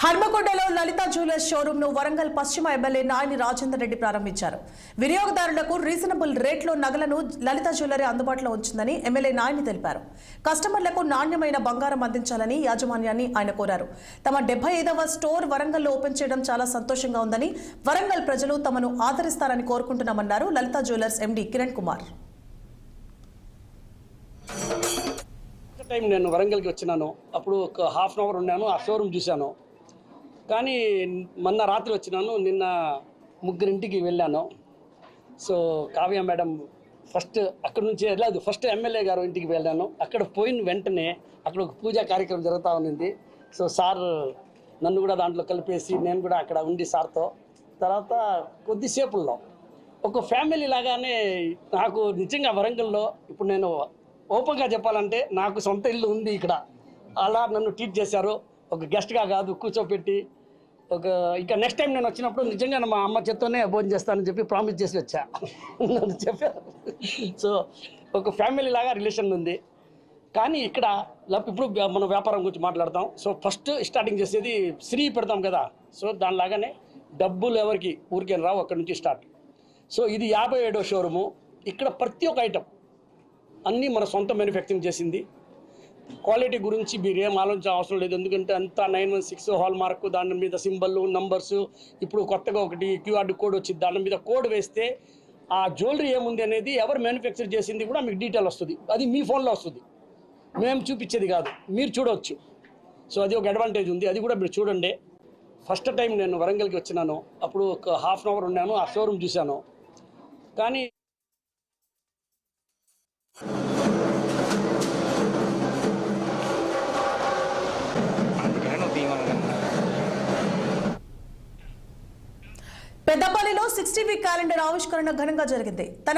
హన్మకొండలో లలిత jewellers showroom ను వరంగల్ పశ్చిమ MLA Nayani Rajender Reddy ప్రారంభించారు. వినియోగదారులకు రీజనబుల్ రేట్లో నగలను లలిత జ్యువెలరీ అందుబాటులో ఉంచిందని ఎమ్మెల్యే నాయని తెలిపారు. కస్టమర్లకు నాణ్యమైన బంగారం అందించాలని యాజమాన్యాన్ని ఆయన కోరారు. తమ 75వ స్టోర్ వరంగల్లో ఓపెన్ చేయడం చాలా సంతోషంగా ఉందని, వరంగల్ ప్రజలు తమను ఆదరిస్తారని కోరుకుంటున్నామన్నారు లలిత జ్యువెలర్స్ ఎండీ కిరణ్ కుమార్. నేను వరంగల్కి వచ్చినాను. అప్పుడు ఒక హాఫ్ అన్ అవర్ ఉన్నాను, ఆ షోరూమ్ చూశాను. కానీ మొన్న రాత్రి వచ్చినాను, నిన్న ముగ్గురింటికి వెళ్ళాను. సో కావ్య మేడం ఫస్ట్ అక్కడ నుంచి వెళ్ళలేదు, ఫస్ట్ ఎమ్మెల్యే గారు ఇంటికి వెళ్ళాను. అక్కడ పోయిన వెంటనే అక్కడ ఒక పూజా కార్యక్రమం జరుగుతూ ఉంది. సో సార్ నన్ను కూడా దాంట్లో కలిపేసి నేను కూడా అక్కడ ఉండి సార్తో తర్వాత కొద్దిసేపుల్లో ఒక ఫ్యామిలీ లాగానే నాకు నిజంగా వరంగల్లో ఇప్పుడు నేను ఓపెన్గా చెప్పాలంటే నాకు సొంత ఇల్లు ఉంది ఇక్కడ. అలా నన్ను ట్రీట్ చేశారు, ఒక గెస్ట్గా కాదు కూర్చోపెట్టి. ఇక నెక్స్ట్ టైం నేను వచ్చినప్పుడు నిజంగా మా అమ్మ చేత్తోనే భోజనం చేస్తానని చెప్పి ప్రామిస్ చేసి వచ్చా. నన్ను చెప్పారు. సో ఒక ఫ్యామిలీ లాగా రిలేషన్ ఉంది. కానీ ఇక్కడ ఇప్పుడు మనం వ్యాపారం గురించి మాట్లాడతాం. సో ఫస్ట్ స్టార్టింగ్ చేసేది శ్రీ పెడతాం కదా, సో దానిలాగానే డబ్బులు ఎవరికి ఊరికే రావు, అక్కడి నుంచి స్టార్ట్. సో ఇది 57వ షోరూము. ఇక్కడ ప్రతి ఒక్క ఐటమ్ అన్నీ మన సొంత మ్యానుఫ్యాక్చరింగ్ చేసింది. క్వాలిటీ గురించి మీరు ఏం ఆలోచించే అవసరం లేదు, ఎందుకంటే అంతా 916 హాల్ మార్క్, దాని మీద సింబల్ నంబర్స్. ఇప్పుడు కొత్తగా ఒకటి క్యూఆర్ కోడ్ వచ్చింది, దాని మీద కోడ్ వేస్తే ఆ జ్యువెలరీ ఏముంది అనేది ఎవరు మ్యానుఫ్యాక్చర్ చేసింది కూడా మీకు డీటెయిల్ వస్తుంది. అది మీ ఫోన్లో వస్తుంది, మేము చూపించేది కాదు, మీరు చూడవచ్చు. సో అది ఒక అడ్వాంటేజ్ ఉంది, అది కూడా మీరు చూడండి. ఫస్ట్ టైం నేను వరంగల్కి వచ్చినాను. అప్పుడు ఒక హాఫ్ అన్ అవర్ ఉన్నాను, ఆ షోరూమ్ చూశాను. కానీ పెద్దపల్లిలో 60 వీక్ క్యాలెండర్ ఆవిష్కరణ ఘనంగా జరిగింది. తన